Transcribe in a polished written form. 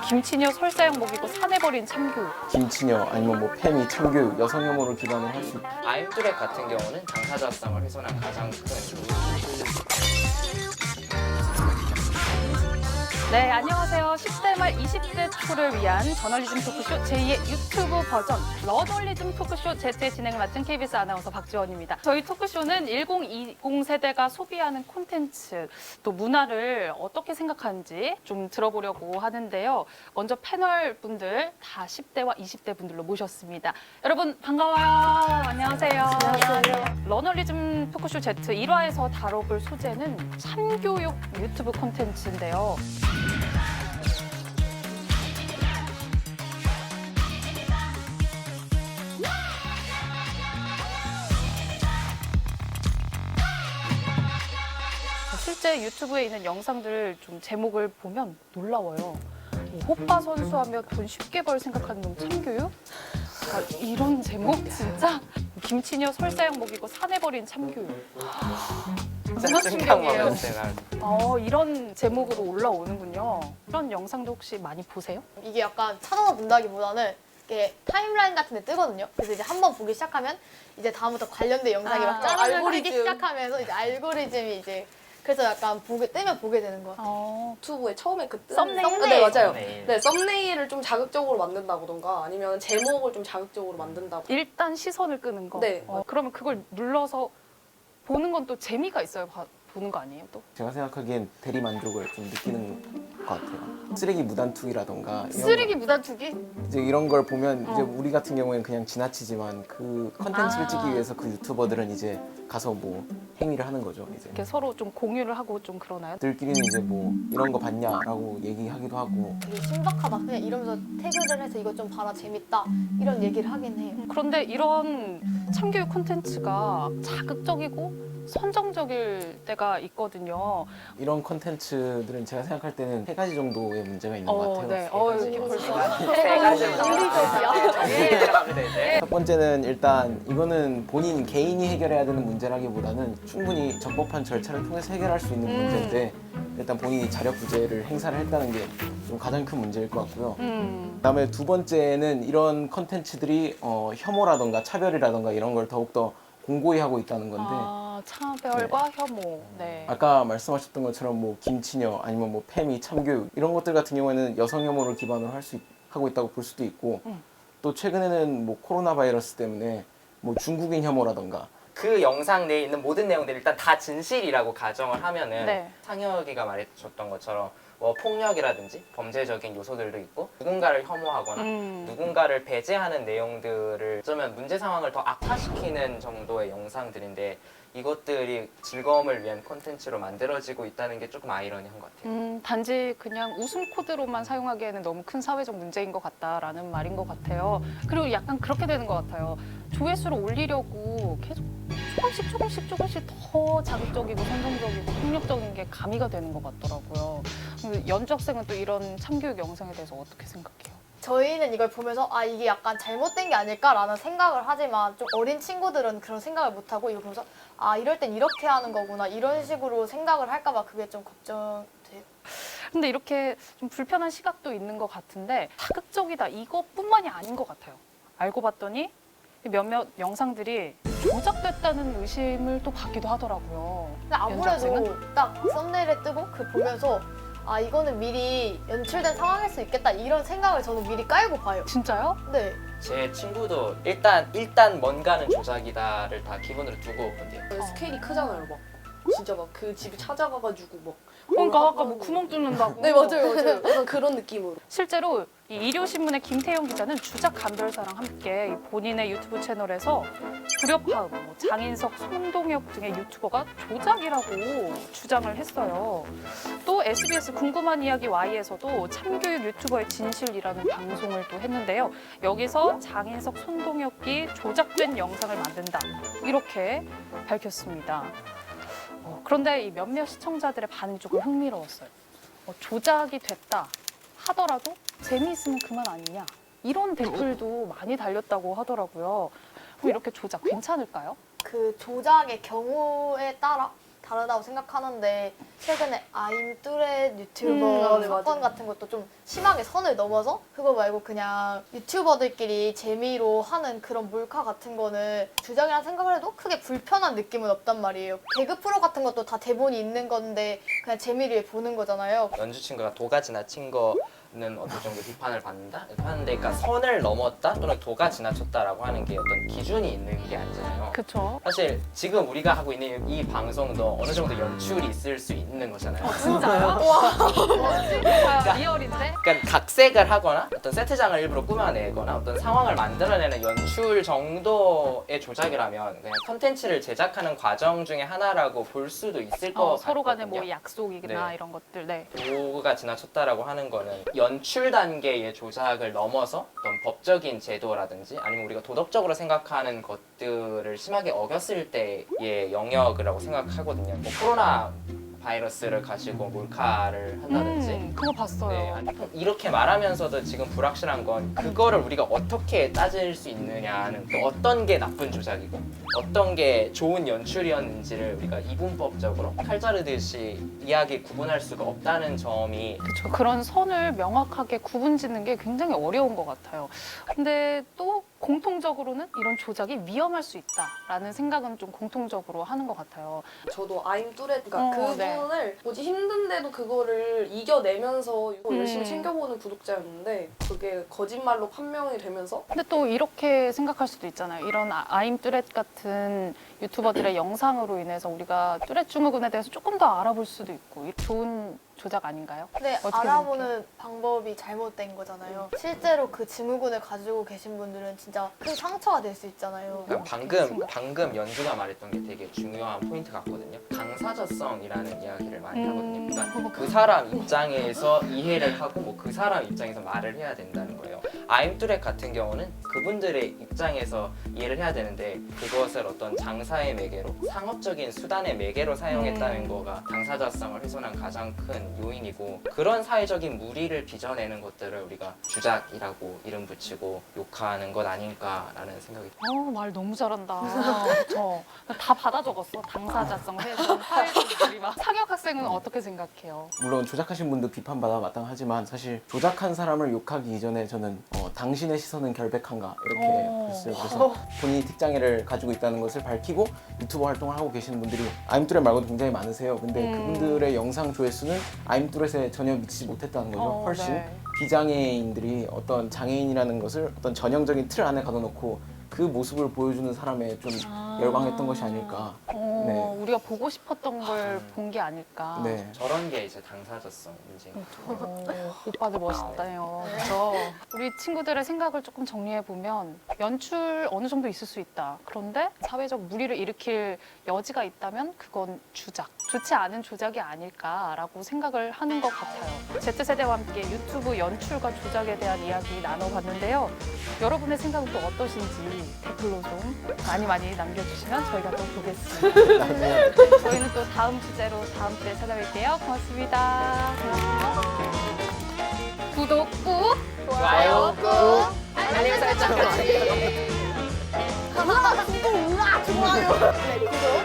김치녀 설사양 먹이고 산해버린 참교육. 김치녀 아니면 뭐 페미 참교육 여성 혐오를 기반으로 할 수 있고 아임뚜렛 같은 경우는 당사자 합성을 훼손한 가장 큰 네, 안녕하세요. 10대 말 20대 초를 위한 저널리즘 토크쇼 제2의 유튜브 버전 러널리즘 토크쇼 제제 진행을 맡은 KBS 아나운서 박지원입니다. 저희 토크쇼는 1020 세대가 소비하는 콘텐츠 또 문화를 어떻게 생각하는지 좀 들어보려고 하는데요. 먼저 패널 분들 다 10대와 20대 분들로 모셨습니다. 여러분 반가워요. 안녕하세요. 안녕하세요. 러널리즘 토크쇼 Z 1화에서 다뤄볼 소재는 참교육 유튜브 콘텐츠인데요. 실제 유튜브에 있는 영상들 좀 제목을 보면 놀라워요. 호빠 선수하며 돈 쉽게 벌 생각하는 놈 참교육? 아, 이런 제목 진짜? 김치녀 설사양 먹이고 산해버린 참교육. 정말 충격이에요. 이런 제목으로 올라오는군요. 이런 영상도 혹시 많이 보세요? 이게 약간 찾아서 본다기보다는 이게 타임라인 같은 데 뜨거든요. 그래서 이제 한번 보기 시작하면 이제 다음부터 관련된 영상이 막 짜르르 뜨기 시작하면서 이제 알고리즘이 이제 그래서 약간 뜨면 보게 되는 것 같아요. 유튜브에 처음에 썸네일? 네, 맞아요. 썸네일. 네, 썸네일을 좀 자극적으로 만든다던가 아니면 제목을 좀 자극적으로 만든다고. 일단 시선을 끄는 거. 네. 그러면 그걸 눌러서 보는 건 또 재미가 있어요. 보는 거 아니에요, 또? 제가 생각하기엔 대리 만족을 좀 느끼는 것 같아요. 쓰레기 무단투기라던가 이런 쓰레기 무단투기? 이제 이런 걸 보면 이제 우리 같은 경우에는 그냥 지나치지만 그 컨텐츠를 찍기 위해서 그 유튜버들은 이제 가서 뭐 행위를 하는 거죠. 이제 이렇게 서로 좀 공유를 하고 좀 그러나요? 들끼리는 이제 뭐 이런 거 봤냐라고 얘기하기도 하고 되게 신박하다. 그냥 이러면서 태그를 해서 이거 좀 봐라 재밌다 이런 얘기를 하긴 해요. 그런데 이런 참교육 콘텐츠가 자극적이고 선정적일 때가 있거든요. 이런 컨텐츠들은 제가 생각할 때는 세 가지 정도의 문제가 있는 것 같아요. 네. 이렇게 벌써 세 가지 윤리적이야. 첫 번째는 일단 이거는 본인 개인이 해결해야 되는 문제라기보다는 충분히 적법한 절차를 통해서 해결할 수 있는 문제인데 일단 본인이 자력구제를 행사를 했다는 게 좀 가장 큰 문제일 것 같고요. 그다음에 두 번째는 이런 컨텐츠들이 혐오라던가 차별이라던가 이런 걸 더욱더 공고히 하고 있다는 건데 차별과 혐오. 네. 아까 말씀하셨던 것처럼 뭐 김치녀 아니면 뭐 페미 참교육 이런 것들 같은 경우에는 여성 혐오를 기반으로 하고 있다고 볼 수도 있고 또 최근에는 뭐 코로나 바이러스 때문에 뭐 중국인 혐오라던가 그 영상 내에 있는 모든 내용들이 일단 다 진실이라고 가정을 하면은 네. 상혁이가 말해줬던 것처럼 뭐 폭력이라든지 범죄적인 요소들도 있고 누군가를 혐오하거나 누군가를 배제하는 내용들을 어쩌면 문제 상황을 더 악화시키는 정도의 영상들인데 이것들이 즐거움을 위한 콘텐츠로 만들어지고 있다는 게 조금 아이러니한 것 같아요. 단지 그냥 웃음 코드로만 사용하기에는 너무 큰 사회적 문제인 것 같다라는 말인 것 같아요. 그리고 약간 그렇게 되는 것 같아요. 조회수를 올리려고 계속 조금씩 더 자극적이고 선정적이고 폭력적인 게 가미가 되는 것 같더라고요. 연주 학생은 또 이런 참교육 영상에 대해서 어떻게 생각해요? 저희는 이걸 보면서 이게 약간 잘못된 게 아닐까라는 생각을 하지만 좀 어린 친구들은 그런 생각을 못하고 이거 보면서 이럴 땐 이렇게 하는 거구나 이런 식으로 생각을 할까 봐 그게 좀 걱정돼요. 근데 이렇게 좀 불편한 시각도 있는 것 같은데 자극적이다 이것뿐만이 아닌 것 같아요. 알고 봤더니 몇몇 영상들이 조작됐다는 의심을 또 받기도 하더라고요. 근데 아무래도 딱 썸네일에 뜨고 그 보면서 이거는 미리 연출된 상황일 수 있겠다 이런 생각을 저는 미리 깔고 봐요. 진짜요? 네. 제 친구도 일단 뭔가는 조작이다를 다 기본으로 두고 본대요. 스케일이 크잖아요, 막. 진짜 막 그 집에 찾아가가지고 막. 그러니까 아까 뭐 구멍 뚫는다고. 네, 맞아요. 약간 그런 느낌으로. 실제로 이 일요신문의 김태형 기자는 주작 감별사랑 함께 이 본인의 유튜브 채널에서 불협화음, 장인석, 송동혁 등의 유튜버가 조작이라고 주장을 했어요. 또 SBS 궁금한 이야기 Y에서도 참교육 유튜버의 진실이라는 방송을 또 했는데요. 여기서 장인석, 손동혁이 조작된 영상을 만든다 이렇게 밝혔습니다. 그런데 이 몇몇 시청자들의 반응이 조금 흥미로웠어요. 조작이 됐다 하더라도 재미있으면 그만 아니냐 이런 댓글도 많이 달렸다고 하더라고요. 그럼 이렇게 조작 괜찮을까요? 그 조작의 경우에 따라 다르다고 생각하는데 최근에 아임뚜렛 유튜버 네, 사건 맞아요. 같은 것도 좀 심하게 선을 넘어서 그거 말고 그냥 유튜버들끼리 재미로 하는 그런 몰카 같은 거는 주장이라 생각을 해도 크게 불편한 느낌은 없단 말이에요. 개그 프로 같은 것도 다 대본이 있는 건데 그냥 재미를 위해 보는 거잖아요. 연주 친구가 도가 지나친 거는 어느 정도 비판을 받는다? 하는데 그러니까 선을 넘었다 또는 도가 지나쳤다라고 하는 게 어떤 기준이 있는 게 아니잖아요. 그쵸. 사실 지금 우리가 하고 있는 이 방송도 어느 정도 연출이 있을 수 있는 거잖아요. 진짜요? 와, 리얼인데? 그러니까 각색을 하거나 어떤 세트장을 일부러 꾸며내거나 어떤 상황을 만들어내는 연출 정도의 조작이라면 그냥 컨텐츠를 제작하는 과정 중에 하나라고 볼 수도 있을 것 같거든요. 서로 간의 뭐 약속이나 네. 이런 것들. 네. 도가 지나쳤다라고 하는 거는 연출 단계의 조작을 넘어서 어떤 법적인 제도라든지 아니면 우리가 도덕적으로 생각하는 것들을 심하게 어겼을 때의 영역이라고 생각하거든요. 뭐 코로나 바이러스를 가지고 몰카를 한다든지 그거 봤어요. 네, 아니, 이렇게 말하면서도 지금 불확실한 건 그거를 우리가 어떻게 따질 수 있느냐는 또 어떤 게 나쁜 조작이고 어떤 게 좋은 연출이었는지를 우리가 이분법적으로 칼 자르듯이 이야기 구분할 수가 없다는 점이 그렇죠. 그런 선을 명확하게 구분짓는 게 굉장히 어려운 것 같아요. 근데 또 공통적으로는 이런 조작이 위험할 수 있다라는 생각은 좀 공통적으로 하는 것 같아요. 저도 아임뚜렛 그러니까 네. 그분을 뭐지 힘든데도 그거를 이겨내면서 열심히 음. 챙겨보는 구독자였는데 그게 거짓말로 판명이 되면서 근데 또 이렇게 생각할 수도 있잖아요. 이런 아임 뚜렛 같은 유튜버들의 영상으로 인해서 우리가 뚜렛 증후군에 대해서 조금 더 알아볼 수도 있고 좋은 조작 아닌가요? 근데 어떻게 알아보는 방법이 잘못된 거잖아요. 실제로 그 증후군을 가지고 계신 분들은 진짜 큰 상처가 될 수 있잖아요. 그러니까 방금 연주가 말했던 게 되게 중요한 포인트 같거든요. 당사자성이라는 이야기를 많이 하거든요. 그러니까 그 사람 입장에서 이해를 하고 뭐 그 사람 입장에서 말을 해야 된다는 거예요. 아임뚜렛 같은 경우는 그분들의 입장에서 이해를 해야 되는데 그것을 어떤 장사의 매개로 상업적인 수단의 매개로 사용했다는 거가 당사자성을 훼손한 가장 큰 요인이고 그런 사회적인 무리를 빚어내는 것들을 우리가 주작이라고 이름 붙이고 욕하는 것 아닐까라는 생각이 듭니다. 말 너무 잘한다. 그쵸. 다 받아 적었어. 당사자성, 회선, 사회적 우리 막 상혁 학생은 어떻게 생각해요? 물론 조작하신 분도 비판받아 마땅하지만 사실 조작한 사람을 욕하기 이전에 저는 당신의 시선은 결백한가 이렇게 했어요. 그래서 본인이 특장애를 가지고 있다는 것을 밝히고 유튜버 활동을 하고 계시는 분들이 아임뚜렛 말고도 굉장히 많으세요. 근데 그분들의 영상 조회수는 아임뚜렛에 전혀 미치지 못했다는 거죠. 훨씬 네. 비장애인들이 어떤 장애인이라는 것을 어떤 전형적인 틀 안에 가둬놓고 그 모습을 보여주는 사람에 좀 열광했던 것이 아닐까. 네. 우리가 보고 싶었던 걸 본 게 아닐까. 네. 저런 게 이제 당사자성 문제인 거죠. 오빠들 멋있다요. 그렇죠. 우리 친구들의 생각을 조금 정리해 보면 연출 어느 정도 있을 수 있다. 그런데 사회적 무리를 일으킬 여지가 있다면 그건 주작. 좋지 않은 조작이 아닐까라고 생각을 하는 것 같아요. Z세대와 함께 유튜브 연출과 조작에 대한 이야기 나눠봤는데요. 여러분의 생각은 또 어떠신지 댓글로 좀 많이 남겨주시면 저희가 또 보겠습니다. 저희는 또 다음 주제로 다음 주에 찾아뵐게요. 고맙습니다. 구독 꾹! 좋아요 꾹 알림 설정까지 구독 우와 좋아요 네 구독